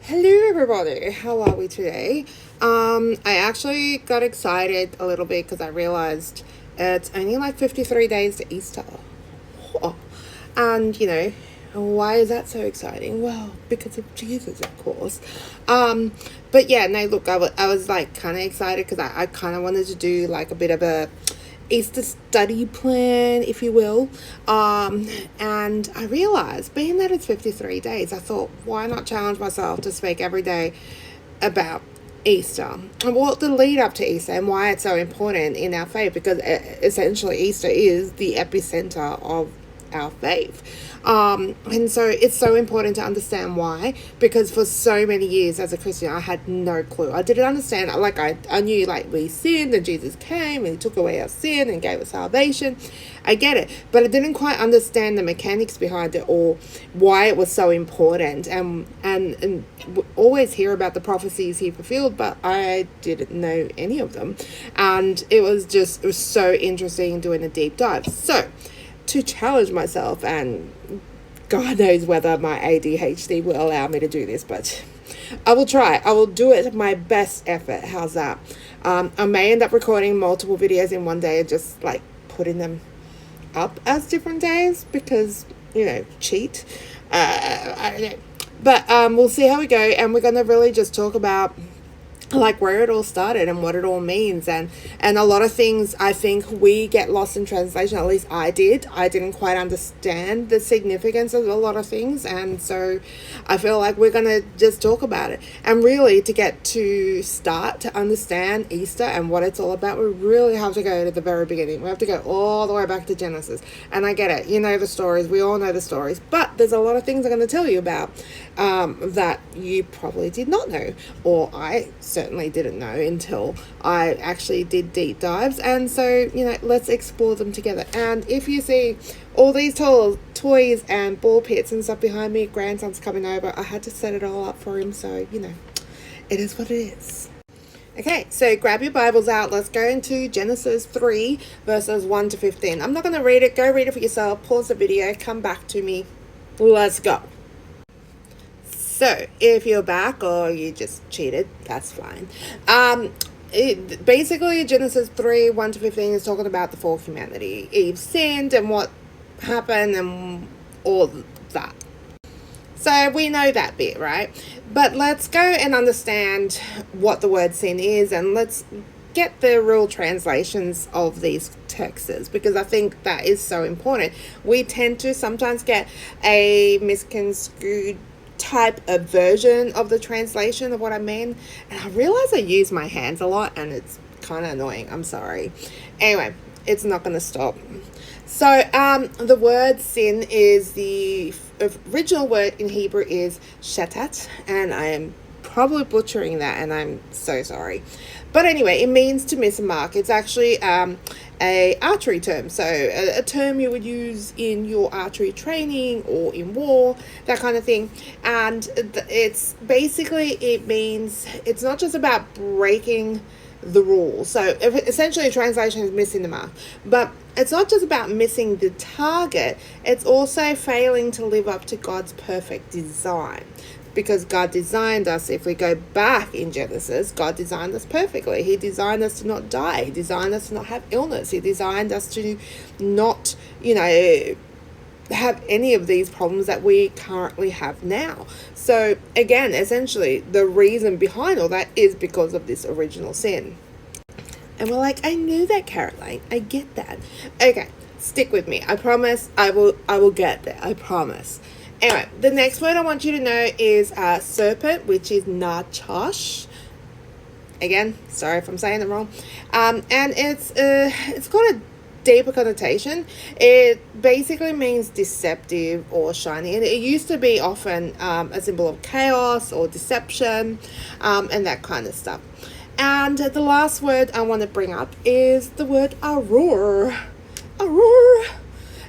Hello everybody, how are we today? I actually got excited a little bit because I realized it's only like 53 days to Easter. Oh. And why is that so exciting? Well, because of Jesus, of course. But yeah, no, look, I was like kind of excited because I kind of wanted to do like a bit of a Easter study plan, if you will. And I realized, being that it's 53 days, I thought, why not challenge myself to speak every day about Easter and what the lead up to Easter and why it's so important in our faith, because essentially Easter is the epicenter of our faith. And so it's so important to understand why, because for so many years as a Christian, I had no clue. I didn't understand. Like I knew like we sinned and Jesus came and he took away our sin and gave us salvation. I get it, but I didn't quite understand the mechanics behind it or why it was so important. And always hear about the prophecies he fulfilled, but I didn't know any of them. And it was so interesting doing a deep dive. So to challenge myself, and God knows whether my ADHD will allow me to do this, but I will try. I will do it my best effort. How's that? I may end up recording multiple videos in one day and just like putting them up as different days because, cheat. I don't know. But we'll see how we go, and we're going to really just talk about like where it all started and what it all means, and a lot of things I think we get lost in translation. At least I didn't quite understand the significance of a lot of things, and so I feel like we're gonna just talk about it. And really, to get to start to understand Easter and what it's all about, we really have to go to the very beginning. We have to go all the way back to Genesis. And I get it, the stories, we all know the stories, but there's a lot of things I'm going to tell you about that you probably did not know, or I certainly didn't know until I actually did deep dives. And so, let's explore them together. And if you see all these toys and ball pits and stuff behind me, grandson's coming over. I had to set it all up for him, so, it is what it is. Okay, so grab your Bibles out. Let's go into Genesis 3, verses 1 to 15. I'm not going to read it. Go read it for yourself. Pause the video. Come back to me. Let's go. So, if you're back or you just cheated, that's fine. Basically, Genesis 3, 1 to 15 is talking about the fall of humanity. Eve sinned and what happened and all that. So, we know that bit, right? But let's go and understand what the word sin is, and let's get the real translations of these texts, because I think that is so important. We tend to sometimes get a misconstrued type of version of the translation of what I mean, and I realize I use my hands a lot and it's kind of annoying. I'm sorry. Anyway, it's not going to stop. So the word sin is the original word in Hebrew is chatat, and I am probably butchering that, and I'm so sorry. But anyway, it means to miss a mark. It's actually a archery term, so a term you would use in your archery training or in war, that kind of thing. And it's basically, it means it's not just about breaking the rules. So essentially, a translation is missing the mark, but it's not just about missing the target. It's also failing to live up to God's perfect design. Because God designed us, if we go back in Genesis, God designed us perfectly. He designed us to not die. He designed us to not have illness. He designed us to not, have any of these problems that we currently have now. So again, essentially, the reason behind all that is because of this original sin. And we're like, I knew that, Caroline. I get that. Okay, stick with me. I promise I will get there. I promise. Anyway, the next word I want you to know is serpent, which is nachash. Again, sorry if I'm saying it wrong. And it's got a deeper connotation. It basically means deceptive or shiny. And it used to be often a symbol of chaos or deception, and that kind of stuff. And the last word I want to bring up is the word arur. Arur.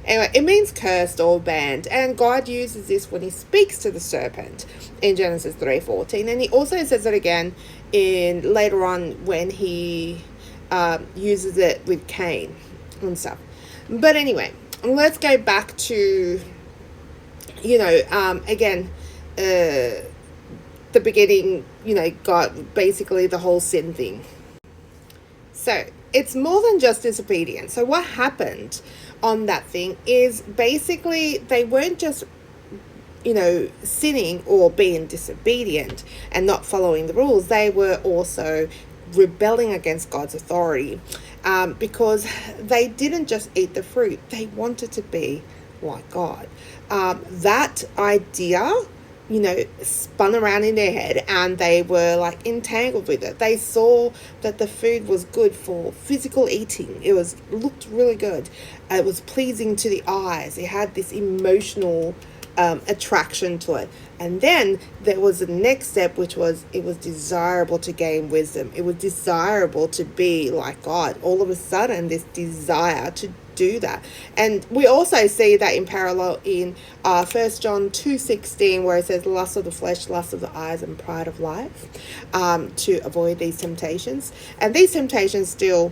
Anyway, it means cursed or banned, and God uses this when he speaks to the serpent in Genesis 3:14, and he also says it again in later on when he uses it with Cain and stuff. But anyway, let's go back to, again, the the beginning, got basically the whole sin thing. So it's more than just disobedience. So what happened on that thing is basically they weren't just sinning or being disobedient and not following the rules. They were also rebelling against God's authority, because they didn't just eat the fruit. They wanted to be like God. That idea, spun around in their head, and they were like entangled with it. They saw that the food was good for physical eating. It looked really good. It was pleasing to the eyes. It had this emotional attraction to it. And then there was the next step, which was it was desirable to gain wisdom. It was desirable to be like God. All of a sudden, this desire to do that. And we also see that in parallel in 1 John 2:16, where it says lust of the flesh, lust of the eyes, and pride of life, to avoid these temptations. And these temptations still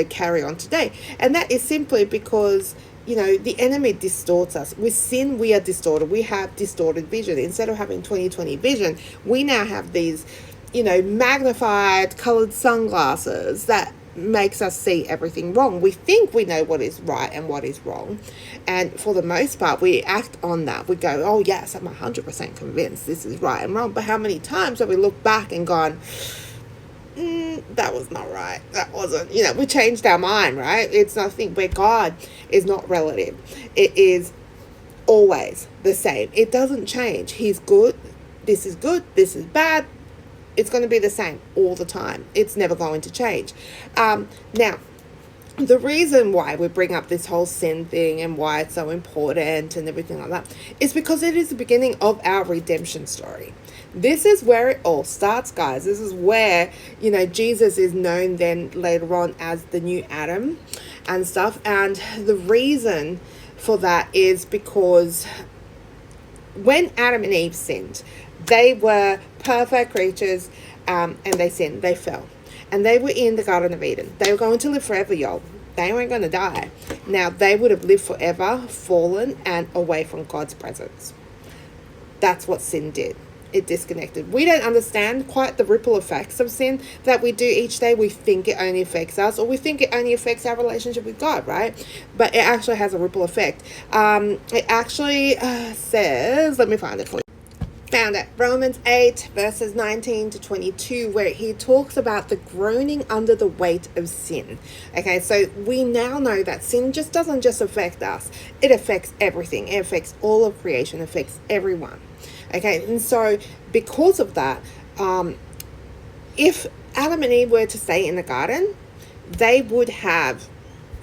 carry on today. And that is simply because the enemy distorts us. With sin, we are distorted. We have distorted vision. Instead of having 20/20 vision, we now have these, magnified colored sunglasses that makes us see everything wrong. We think we know what is right and what is wrong. And for the most part, we act on that. We go, oh yes, I'm 100% convinced this is right and wrong. But how many times have we looked back and gone, that was not right. That wasn't, we changed our mind, right? It's nothing where God is not relative. It is always the same. It doesn't change. He's good. This is bad. It's going to be the same all the time. It's never going to change. Now, the reason why we bring up this whole sin thing and why it's so important and everything like that is because it is the beginning of our redemption story. This is where it all starts, guys. This is where, Jesus is known then later on as the new Adam and stuff. And the reason for that is because when Adam and Eve sinned, they were perfect creatures, and they sinned. They fell. And they were in the Garden of Eden. They were going to live forever, y'all. They weren't going to die. Now, they would have lived forever, fallen, and away from God's presence. That's what sin did. It disconnected. We don't understand quite the ripple effects of sin that we do each day. We think it only affects us, or we think it only affects our relationship with God, right? But it actually has a ripple effect. It actually says, let me find it for you. Found it, Romans 8 verses 19 to 22, where he talks about the groaning under the weight of sin. Okay, so we now know that sin doesn't just affect us. It affects everything. It affects all of creation. It affects everyone. Okay, and so because of that, if Adam and Eve were to stay in the garden, they would have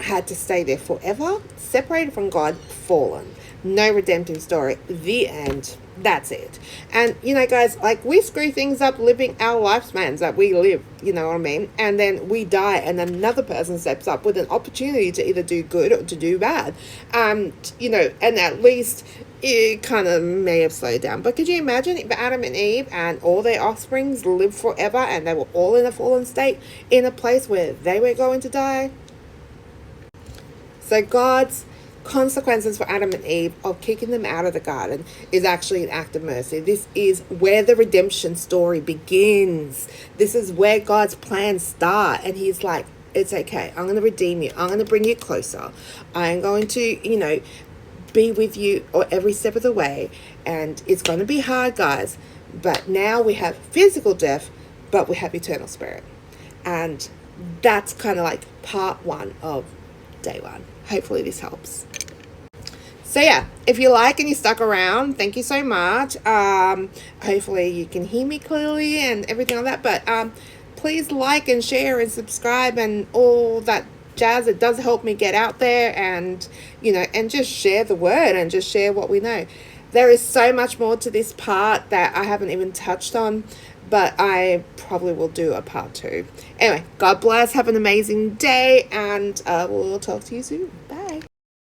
had to stay there forever, separated from God, fallen. No redemptive story. The end. That's it. And, guys, like we screw things up living our lifespans that we live, you know what I mean? And then we die and another person steps up with an opportunity to either do good or to do bad. And at least it kind of may have slowed down. But could you imagine if Adam and Eve and all their offsprings lived forever and they were all in a fallen state in a place where they were going to die? So God's consequences for Adam and Eve of kicking them out of the garden is actually an act of mercy. This is where the redemption story begins. This is where God's plans start. And he's like, it's okay. I'm going to redeem you. I'm going to bring you closer. I'm going to, be with you every step of the way. And it's going to be hard, guys. But now we have physical death, but we have eternal spirit. And that's kind of like part one of day one. Hopefully this helps. So yeah, if you like and you stuck around, thank you so much. Hopefully you can hear me clearly and everything like that. But please like and share and subscribe and all that jazz. It does help me get out there and, and just share the word and just share what we know. There is so much more to this part that I haven't even touched on, but I probably will do a part 2. Anyway, God bless. Have an amazing day, and we'll talk to you soon. Bye.